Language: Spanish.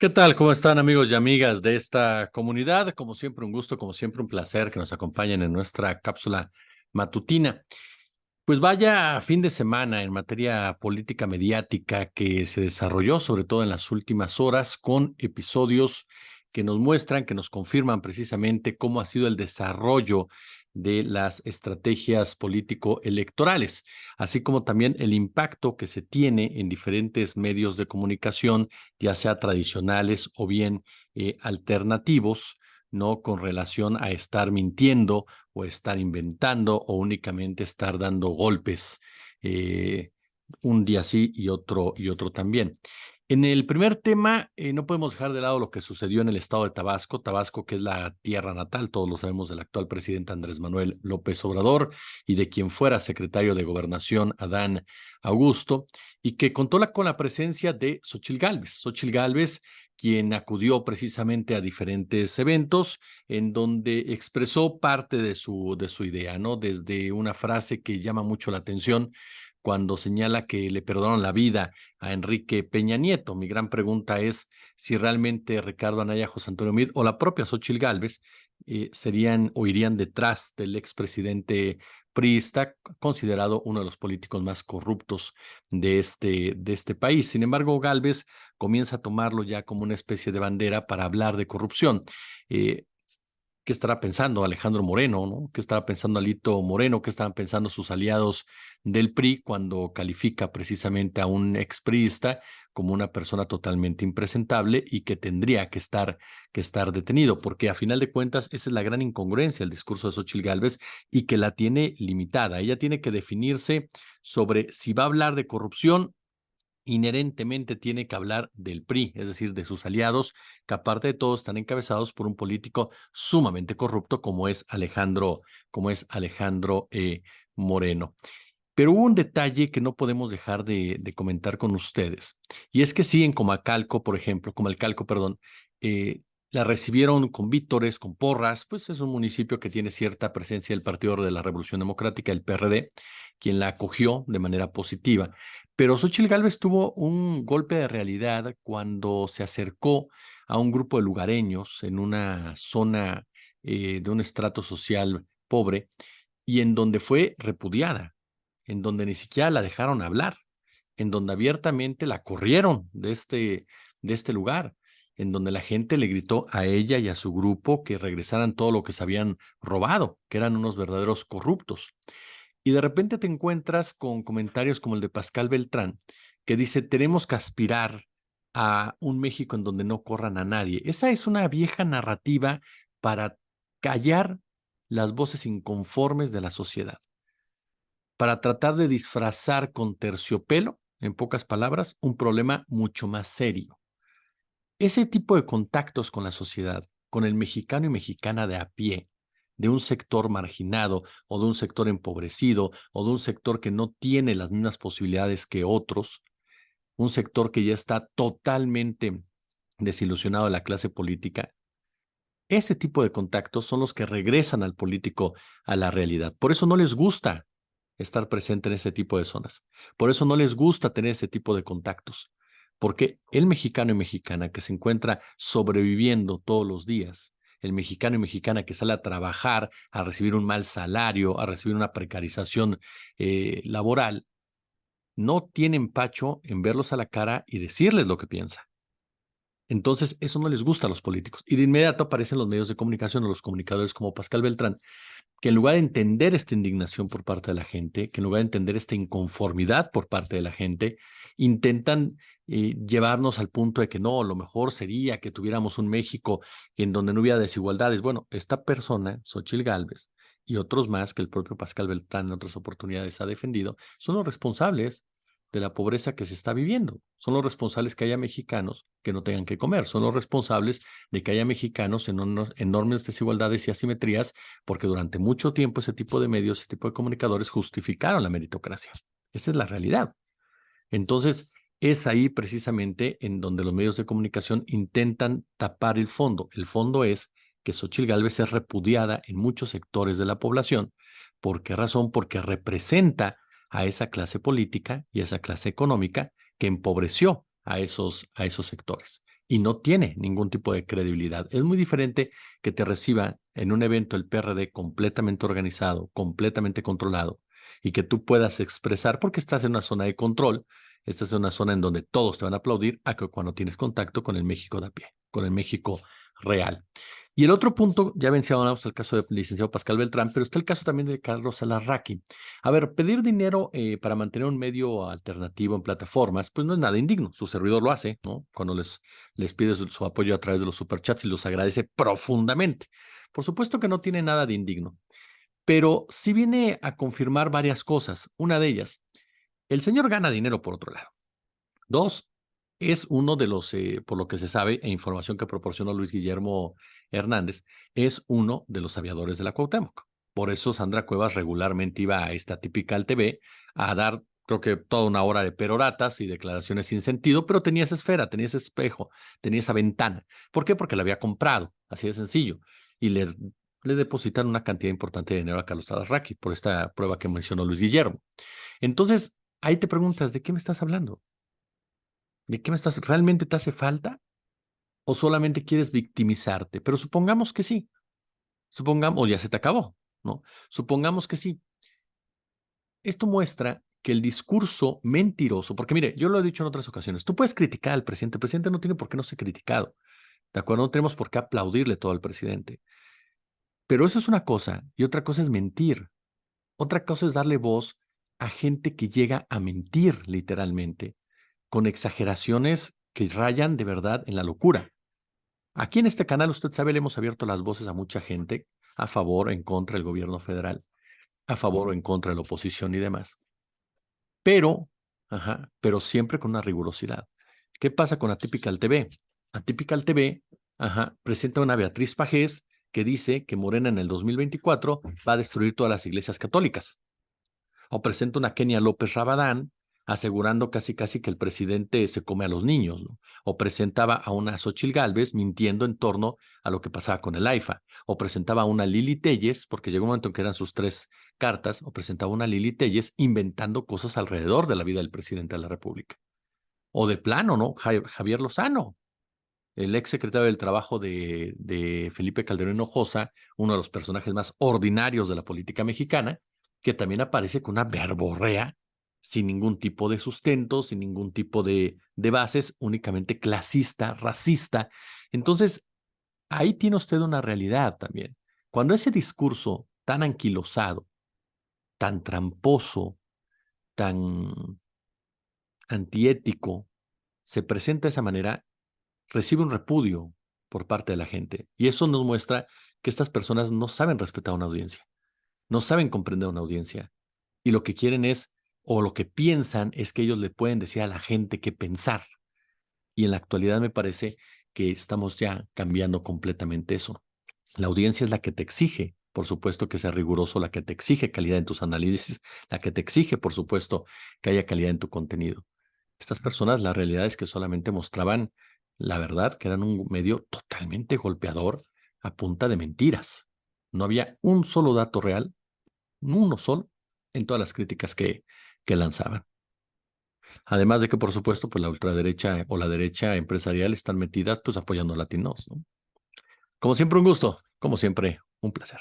¿Qué tal? ¿Cómo están amigos y amigas de esta comunidad? Como siempre, un gusto, como siempre, un placer que nos acompañen en nuestra cápsula matutina. Pues vaya fin de semana en materia política mediática que se desarrolló, sobre todo en las últimas horas, con episodios que nos muestran, que nos confirman precisamente cómo ha sido el desarrollo de las estrategias político-electorales, así como también el impacto que se tiene en diferentes medios de comunicación, ya sea tradicionales o bien alternativos, ¿no? Con relación a estar mintiendo o estar inventando o únicamente estar dando golpes eh, un día sí y otro también. En el primer tema, no podemos dejar de lado lo que sucedió en el estado de Tabasco, Tabasco que es la tierra natal, todos lo sabemos, del actual presidente Andrés Manuel López Obrador y de quien fuera secretario de Gobernación Adán Augusto, y que contó con la presencia de Xóchitl Gálvez. Xóchitl Gálvez, quien acudió precisamente a diferentes eventos en donde expresó parte de su idea, ¿no? Desde una frase que llama mucho la atención cuando señala que le perdonaron la vida a Enrique Peña Nieto. Mi gran pregunta es si realmente Ricardo Anaya, José Antonio Meade o la propia Xóchitl Gálvez serían o irían detrás del expresidente priista, considerado uno de los políticos más corruptos de este país. Sin embargo, Gálvez comienza a tomarlo ya como una especie de bandera para hablar de corrupción. Eh, ¿Qué estará pensando Alejandro Moreno, ¿no? ¿Qué estará pensando Alito Moreno? ¿Qué estarán pensando sus aliados del PRI cuando califica precisamente a un expriista como una persona totalmente impresentable y que tendría que estar detenido? Porque a final de cuentas esa es la gran incongruencia del discurso de Xóchitl Gálvez y que la tiene limitada. Ella tiene que definirse sobre si va a hablar de corrupción, inherentemente tiene que hablar del PRI, es decir, de sus aliados, que aparte de todo están encabezados por un político sumamente corrupto como es Alejandro Moreno. Pero hubo un detalle que no podemos dejar de comentar con ustedes, y es que sí, en Comacalco, por ejemplo, Comalcalco, perdón, eh, la recibieron con vítores, con porras, pues es un municipio que tiene cierta presencia del Partido de la Revolución Democrática, el PRD, quien la acogió de manera positiva. Pero Xóchitl Gálvez tuvo un golpe de realidad cuando se acercó a un grupo de lugareños en una zona de un estrato social pobre y en donde fue repudiada, en donde ni siquiera la dejaron hablar, en donde abiertamente la corrieron de este lugar, en donde la gente le gritó a ella y a su grupo que regresaran todo lo que se habían robado, que eran unos verdaderos corruptos. Y de repente te encuentras con comentarios como el de Pascal Beltrán, que dice, tenemos que aspirar a un México en donde no corran a nadie. Esa es una vieja narrativa para callar las voces inconformes de la sociedad, para tratar de disfrazar con terciopelo, en pocas palabras, un problema mucho más serio. Ese tipo de contactos con la sociedad, con el mexicano y mexicana de a pie, de un sector marginado o de un sector empobrecido o de un sector que no tiene las mismas posibilidades que otros, un sector que ya está totalmente desilusionado de la clase política, ese tipo de contactos son los que regresan al político a la realidad. Por eso no les gusta estar presente en ese tipo de zonas. Por eso no les gusta tener ese tipo de contactos. Porque el mexicano y mexicana que se encuentra sobreviviendo todos los días, el mexicano y mexicana que sale a trabajar, a recibir un mal salario, a recibir una precarización laboral, no tiene empacho en verlos a la cara y decirles lo que piensa. Entonces, eso no les gusta a los políticos. Y de inmediato aparecen los medios de comunicación o los comunicadores como Pascal Beltrán, que en lugar de entender esta indignación por parte de la gente, que en lugar de entender esta inconformidad por parte de la gente, intentan llevarnos al punto de que no, lo mejor sería que tuviéramos un México en donde no hubiera desigualdades. Bueno, esta persona, Xóchitl Gálvez, y otros más que el propio Pascal Beltrán en otras oportunidades ha defendido, son los responsables de la pobreza que se está viviendo. Son los responsables que haya mexicanos que no tengan que comer. Son los responsables de que haya mexicanos en enormes desigualdades y asimetrías, porque durante mucho tiempo ese tipo de medios, ese tipo de comunicadores justificaron la meritocracia. Esa es la realidad. Entonces, es ahí precisamente en donde los medios de comunicación intentan tapar el fondo. El fondo es que Xóchitl Gálvez es repudiada en muchos sectores de la población. ¿Por qué razón? Porque representa a esa clase política y a esa clase económica que empobreció a esos sectores. y no tiene ningún tipo de credibilidad. Es muy diferente que te reciba en un evento el PRD completamente organizado, completamente controlado, y que tú puedas expresar porque estás en una zona de control, estás en una zona en donde todos te van a aplaudir, a que cuando tienes contacto con el México de a pie, con el México real. Y el otro punto, ya mencionamos el caso del licenciado Pascal Beltrán, pero está el caso también de Carlos Alarraqui. A ver, pedir dinero para mantener un medio alternativo en plataformas, pues no es nada indigno. Su servidor lo hace, ¿no? Cuando les pide su apoyo a través de los superchats y los agradece profundamente. Por supuesto que no tiene nada de indigno, pero sí viene a confirmar varias cosas. Una de ellas, el señor gana dinero por otro lado. Dos, es uno de los, por lo que se sabe, e información que proporcionó Luis Guillermo Hernández, es uno de los aviadores de la Cuauhtémoc. Por eso Sandra Cuevas regularmente iba a esta Típica TV a dar, creo que toda una hora de peroratas y declaraciones sin sentido, pero tenía esa esfera, tenía ese espejo, tenía esa ventana. ¿Por qué? Porque la había comprado, así de sencillo. Y le depositan una cantidad importante de dinero a Carlos Alarraqui por esta prueba que mencionó Luis Guillermo. Entonces, ahí te preguntas, ¿de qué me estás hablando? ¿De qué me estás? ¿Realmente te hace falta? ¿O solamente quieres victimizarte? Pero supongamos que sí. Supongamos, o ya se te acabó, ¿no? Supongamos que sí. Esto muestra que el discurso mentiroso, porque mire, yo lo he dicho en otras ocasiones, tú puedes criticar al presidente, el presidente no tiene por qué no ser criticado, ¿de acuerdo? No tenemos por qué aplaudirle todo al presidente. Pero eso es una cosa, y otra cosa es mentir. Otra cosa es darle voz a gente que llega a mentir literalmente, con exageraciones que rayan de verdad en la locura. Aquí en este canal, usted sabe, le hemos abierto las voces a mucha gente a favor o en contra del gobierno federal, a favor o en contra de la oposición y demás. Pero siempre con una rigurosidad. ¿Qué pasa con Atypical TV? Atypical TV, presenta una Beatriz Pajés que dice que Morena en el 2024 va a destruir todas las iglesias católicas. O presenta una Kenia López Rabadán asegurando casi casi que el presidente se come a los niños, ¿no? O presentaba a una Xóchitl Gálvez mintiendo en torno a lo que pasaba con el AIFA, o presentaba a una Lili Telles, porque llegó un momento en que eran sus tres cartas, o presentaba a una Lili Telles inventando cosas alrededor de la vida del presidente de la República. O de plano, ¿no? Javier Lozano, el ex secretario del Trabajo de Felipe Calderón Hinojosa, uno de los personajes más ordinarios de la política mexicana, que también aparece con una verborrea sin ningún tipo de sustento, sin ningún tipo de bases, únicamente clasista, racista. Entonces, ahí tiene usted una realidad también. Cuando ese discurso tan anquilosado, tan tramposo, tan antiético, se presenta de esa manera, recibe un repudio por parte de la gente. Y eso nos muestra que estas personas no saben respetar a una audiencia, no saben comprender a una audiencia. Y lo que quieren es, o lo que piensan es que ellos le pueden decir a la gente qué pensar. Y en la actualidad me parece que estamos ya cambiando completamente eso. La audiencia es la que te exige, por supuesto, que sea riguroso, la que te exige calidad en tus análisis, la que te exige, por supuesto, que haya calidad en tu contenido. Estas personas, la realidad es que solamente mostraban la verdad, que eran un medio totalmente golpeador a punta de mentiras. No había un solo dato real, uno solo, en todas las críticas que lanzaban. Además de que, por supuesto, pues la ultraderecha o la derecha empresarial están metidas pues apoyando a latinos, ¿no? Como siempre, un gusto. Como siempre, un placer.